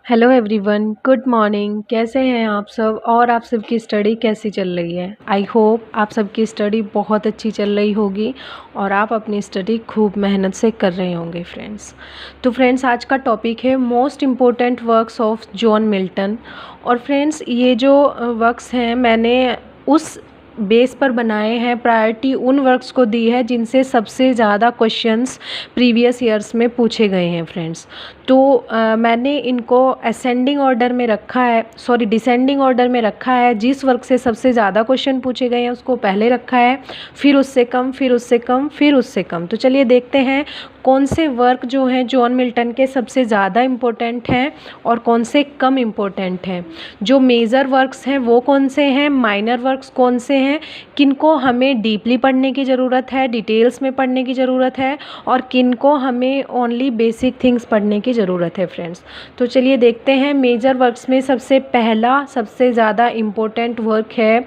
Hello everyone, good morning. कैसे हैं आप सब और आप सबकी स्टडी कैसी चल रही है? आई होप आप सबकी स्टडी बहुत अच्छी चल रही होगी और आप अपनी स्टडी खूब मेहनत से कर रहे होंगे फ्रेंड्स। तो फ्रेंड्स, आज का टॉपिक है most important works of John Milton. और फ्रेंड्स, ये जो वर्क्स हैं मैंने उस बेस पर बनाए हैं, प्रायोरिटी उन वर्क्स को दी है जिनसे सबसे ज़्यादा क्वेश्चंस प्रीवियस ईयर्स में पूछे गए हैं फ्रेंड्स। तो मैंने इनको असेंडिंग ऑर्डर में रखा है, सॉरी डिसेंडिंग ऑर्डर में रखा है। जिस वर्क से सबसे ज़्यादा क्वेश्चन पूछे गए हैं उसको पहले रखा है, फिर उससे कम, फिर उससे कम, फिर उससे कम। तो चलिए देखते हैं कौन से वर्क जो हैं जॉन मिल्टन के सबसे ज़्यादा इम्पोर्टेंट हैं और कौन से कम इम्पोर्टेंट हैं। जो मेजर वर्क्स हैं वो कौन से हैं, माइनर वर्क्स कौन से हैं, किनको हमें डीपली पढ़ने की ज़रूरत है, डिटेल्स में पढ़ने की ज़रूरत है, और किनको हमें ओनली बेसिक थिंग्स पढ़ने की ज़रूरत है फ्रेंड्स। तो चलिए देखते हैं। मेजर वर्क्स में सबसे पहला सबसे ज़्यादा इम्पोर्टेंट वर्क है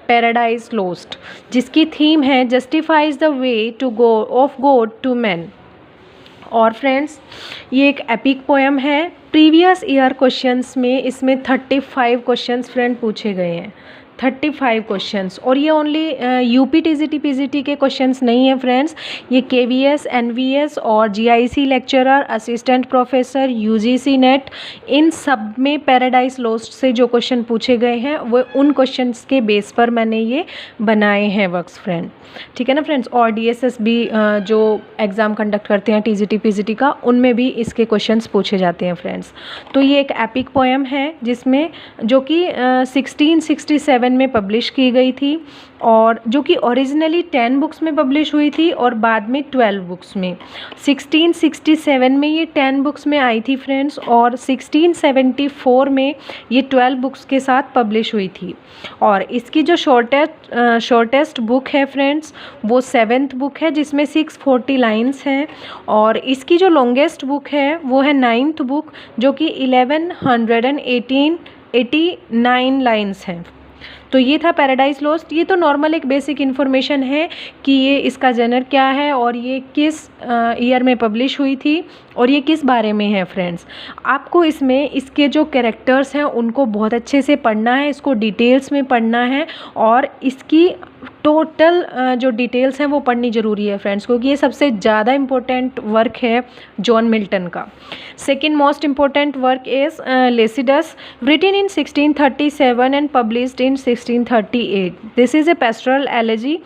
पैराडाइज लोस्ट, जिसकी थीम है justifies the way to go of God to man. और फ्रेंड्स, ये एक एपिक पोएम है। प्रीवियस ईयर क्वेश्चंस में इसमें 35 क्वेश्चंस फ्रेंड पूछे गए हैं, 35 क्वेश्चंस। और ये ओनली यूपी टीजीटी पीजीटी के क्वेश्चंस नहीं है फ्रेंड्स, ये केवीएस, एनवीएस और GIC lecturer, assistant professor, UGC NET, इन सब में पैराडाइज लोस्ट से जो क्वेश्चन पूछे गए हैं वो उन क्वेश्चंस के बेस पर मैंने ये बनाए हैं वर्क्स फ्रेंड। ठीक है ना फ्रेंड्स। और डीएसएस भी जो एग्ज़ाम कंडक्ट करते हैं टीजीटी पीजीटी का, उनमें भी इसके क्वेश्चंस पूछे जाते हैं फ्रेंड्स। तो ये एक एपिक पोएम है जिसमें जो कि 1667 में पब्लिश की गई थी, और जो कि ओरिजिनली 10 बुक्स में पब्लिश हुई थी और बाद में 12 बुक्स में। 1667 में ये 10 बुक्स में आई थी फ्रेंड्स, और 1674 में ये 12 बुक्स के साथ पब्लिश हुई थी। और इसकी जो शॉर्टेस्ट बुक है फ्रेंड्स वो 7th बुक है जिसमें 640 लाइन्स हैं। और इसकी जो लॉन्गेस्ट बुक है वो है 9th बुक जो कि 1189 लाइन्स हैं। तो ये था पैराडाइज लोस्ट। ये तो नॉर्मल एक बेसिक इन्फॉर्मेशन है कि ये इसका जनर क्या है और ये किस ईयर में पब्लिश हुई थी और ये किस बारे में है फ्रेंड्स। आपको इसमें इसके जो कैरेक्टर्स हैं उनको बहुत अच्छे से पढ़ना है, इसको डिटेल्स में पढ़ना है, और इसकी टोटल जो डिटेल्स हैं वो पढ़नी ज़रूरी है फ्रेंड्स, क्योंकि ये सबसे ज़्यादा इम्पोर्टेंट वर्क है जॉन मिल्टन का। Second most important work is Lycidas, written in 1637 and published in 1638. This is a pastoral elegy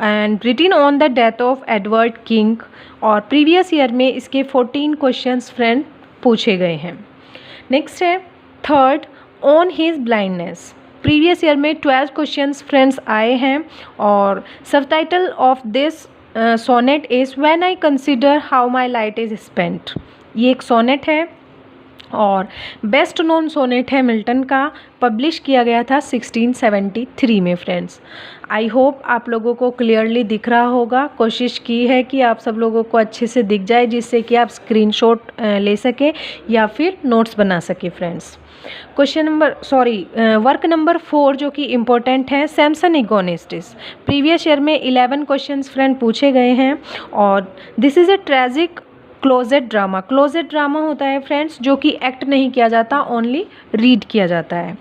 and written on the death of Edward King. और प्रीवियस ईयर में इसके 14 questions friend पूछे गए हैं। Next है third, on his blindness. Previous year में 12 questions friends आए हैं, और सब title of this sonnet is when I consider how my light is spent. ये एक सोनेट है और बेस्ट नोन सोनेट है मिल्टन का, पब्लिश किया गया था 1673 में फ्रेंड्स। आई होप आप लोगों को क्लियरली दिख रहा होगा। कोशिश की है कि आप सब लोगों को अच्छे से दिख जाए जिससे कि आप स्क्रीनशॉट ले सकें या फिर नोट्स बना सकें फ्रेंड्स। वर्क नंबर 4 जो कि इम्पोर्टेंट है, सैमसन इगोनिस्टिस। प्रीवियस ईयर में 11 क्वेश्चंस फ्रेंड पूछे गए हैं, और this is a tragic closet drama. Closet drama होता है फ्रेंड्स जो कि एक्ट नहीं किया जाता, ओनली रीड किया जाता है।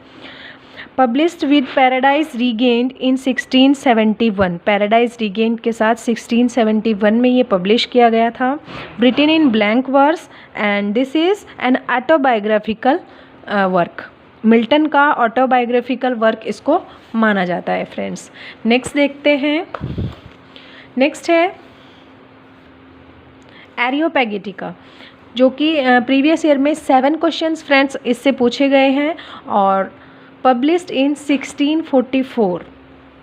Published with Paradise Regained in 1671। Paradise Regained के साथ 1671 में ये पब्लिश किया गया था। Written in blank verse and this is an autobiographical work. Milton का ऑटोबायोग्राफिकल वर्क इसको माना जाता है फ्रेंड्स। नेक्स्ट देखते हैं। नेक्स्ट है एरियोपैगेटिका, जो कि प्रीवियस ईयर में 7 क्वेश्चंस फ्रेंड्स इससे पूछे गए हैं और पब्लिश्ड इन 1644।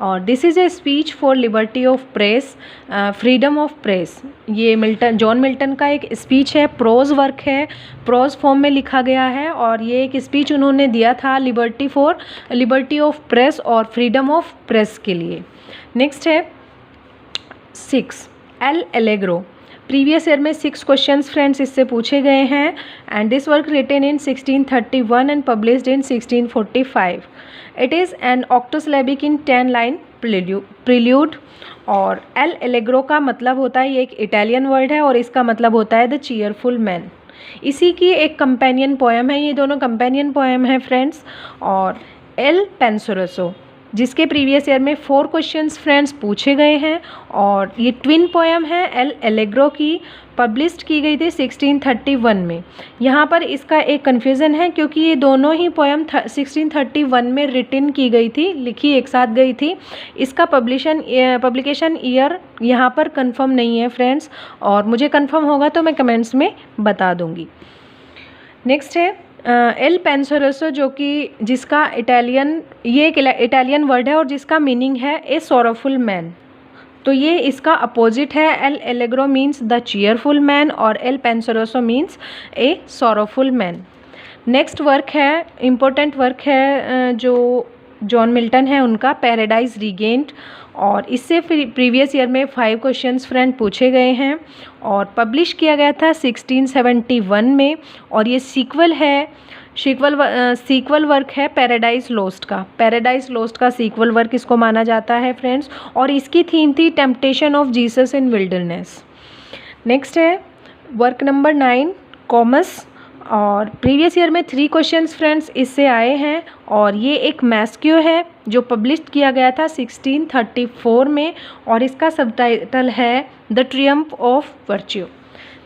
और this is a speech for liberty of press, freedom of press. ये जॉन मिल्टन का एक स्पीच है, प्रोज वर्क है, प्रोज फॉर्म में लिखा गया है, और ये एक स्पीच उन्होंने दिया था लिबर्टी ऑफ प्रेस और फ्रीडम ऑफ प्रेस के लिए। नेक्स्ट है 6, एल एलेग्रो। प्रीवियस ईयर में 6 क्वेश्चंस फ्रेंड्स इससे पूछे गए हैं, and this work written in 1631 and published in 1645. It is an octosyllabic in 10 line prelude. और एल एलेग्रो का मतलब होता है, ये एक इटालियन वर्ड है और इसका मतलब होता है द चीयरफुल मैन। इसी की एक कंपेनियन पोएम है, ये दोनों कंपेनियन पोएम है फ्रेंड्स। और एल पेंसोरोसो, जिसके प्रीवियस ईयर में 4 क्वेश्चंस फ्रेंड्स पूछे गए हैं, और ये ट्विन पोएम है एल एलेग्रो की, पब्लिश्ड की गई थी 1631 में। यहाँ पर इसका एक कन्फ्यूज़न है क्योंकि ये दोनों ही पोएम 1631 में रिटन की गई थी, लिखी एक साथ गई थी। इसका पब्लिकेशन ईयर यहाँ पर कंफर्म नहीं है फ्रेंड्स, और मुझे कंफर्म होगा तो मैं कमेंट्स में बता दूँगी। नेक्स्ट है एल पेंसोरोसो, जो कि जिसका ये एक इटालियन वर्ड है और जिसका मीनिंग है ए सोरोफुल मैन। तो ये इसका अपोजिट है, L allegro means the cheerful man और एल पेंसोरोसो मीन्स ए सोरोफुल मैन। नेक्स्ट वर्क है, इम्पोर्टेंट वर्क है जो जॉन मिल्टन है उनका, पैराडाइज रीगेन्ड, और इससे प्रीवियस ईयर में 5 क्वेश्चंस फ्रेंड पूछे गए हैं और पब्लिश किया गया था 1671 में। और ये सीक्वल वर्क है पैराडाइज लोस्ट का। पैराडाइज लोस्ट का सीक्वल वर्क इसको माना जाता है फ्रेंड्स, और इसकी थीम थी temptation of Jesus in wilderness. Next है वर्क नंबर 9 कॉमस, और प्रीवियस ईयर में 3 क्वेश्चंस फ्रेंड्स इससे आए हैं, और ये एक मैस्क्यू है जो पब्लिश किया गया था 1634 में, और इसका सबटाइटल है द ट्रियम्फ ऑफ वर्च्यू।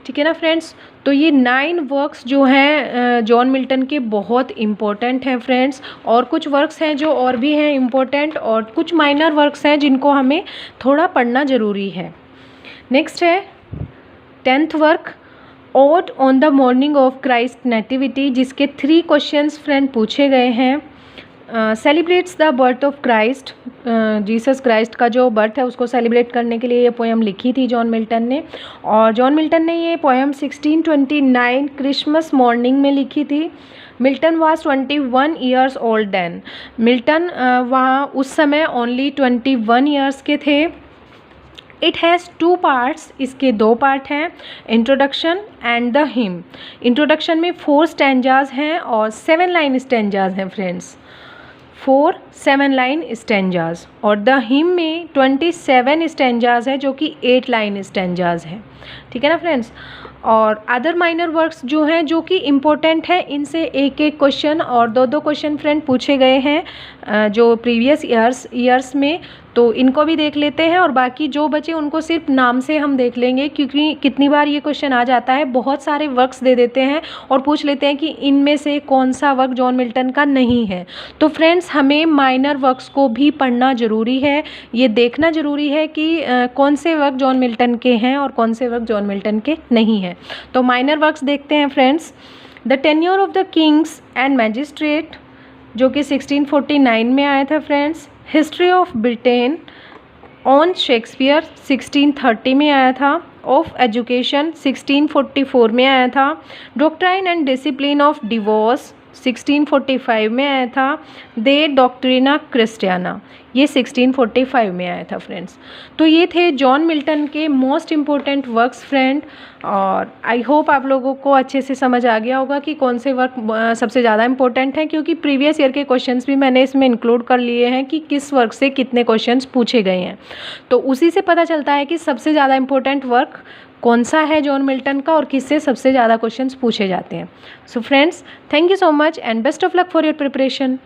ठीक है ना फ्रेंड्स। तो ये 9 वर्क्स जो हैं जॉन मिल्टन के बहुत इम्पोर्टेंट हैं फ्रेंड्स, और कुछ वर्क्स हैं जो और भी हैं इम्पोर्टेंट, और कुछ माइनर वर्क्स हैं जिनको हमें थोड़ा पढ़ना ज़रूरी है। नेक्स्ट है 10th work odd on the morning of Christ nativity, जिसके 3 क्वेश्चंस फ्रेंड पूछे गए हैं। Celebrates the birth of Christ, Jesus Christ का जो बर्थ है उसको सेलिब्रेट करने के लिए ये पोएम लिखी थी जॉन मिल्टन ने, और जॉन मिल्टन ने ये पोएम 1629 क्रिसमस मॉर्निंग में लिखी थी। Milton was 21 years old then. Milton वहाँ उस समय ओनली 21 ईयर्स के थे। इट हैज़ 2 पार्ट्स, इसके 2 पार्ट हैं, introduction and the him. Introduction में 4 स्टैंजाज हैं और 7 लाइन स्टैंजाज हैं फ्रेंड्स, 4 7 लाइन स्टैंजाज, और द हिम में 27 स्टैंजाज है जो कि 8 लाइन स्टैंजाज हैं। ठीक है ना फ्रेंड्स। और अदर माइनर वर्क्स जो हैं जो कि इम्पोर्टेंट है, इनसे एक क्वेश्चन और 2 क्वेश्चन फ्रेंड पूछे गए हैं जो प्रीवियस ईयर्स में, तो इनको भी देख लेते हैं, और बाकी जो बचे उनको सिर्फ नाम से हम देख लेंगे, क्योंकि कितनी बार ये क्वेश्चन आ जाता है, बहुत सारे वर्क्स दे देते हैं और पूछ लेते हैं कि इनमें से कौन सा वर्क जॉन मिल्टन का नहीं है। तो फ्रेंड्स हमें माइनर वर्क्स को भी पढ़ना ज़रूरी है, ये देखना ज़रूरी है कि कौन से वर्क जॉन मिल्टन के हैं और कौन से वर्क जॉन मिल्टन के नहीं हैं। तो माइनर वर्क्स देखते हैं friends. The tenure of the Kings and magistrate, जो कि 1649 में आया था friends. History of Britain on Shakespeare 1630 में आया था। ऑफ एजुकेशन 1644 में आया था। Doctrine and discipline of divorce 1645 में आया था। दे डॉक्ट्रिना क्रिस्टियाना, ये 1645 में आया था फ्रेंड्स। तो ये थे जॉन मिल्टन के मोस्ट इम्पोर्टेंट वर्क्स फ्रेंड, और आई होप आप लोगों को अच्छे से समझ आ गया होगा कि कौन से वर्क सबसे ज़्यादा इम्पोर्टेंट हैं, क्योंकि प्रीवियस ईयर के क्वेश्चंस भी मैंने इसमें इंक्लूड कर लिए हैं कि किस वर्क से कितने क्वेश्चंस पूछे गए हैं। तो उसी से पता चलता है कि सबसे ज़्यादा इम्पोर्टेंट वर्क कौन सा है जॉन मिल्टन का और किससे सबसे ज़्यादा क्वेश्चंस पूछे जाते हैं। So friends, thank you so much and best of luck for your preparation.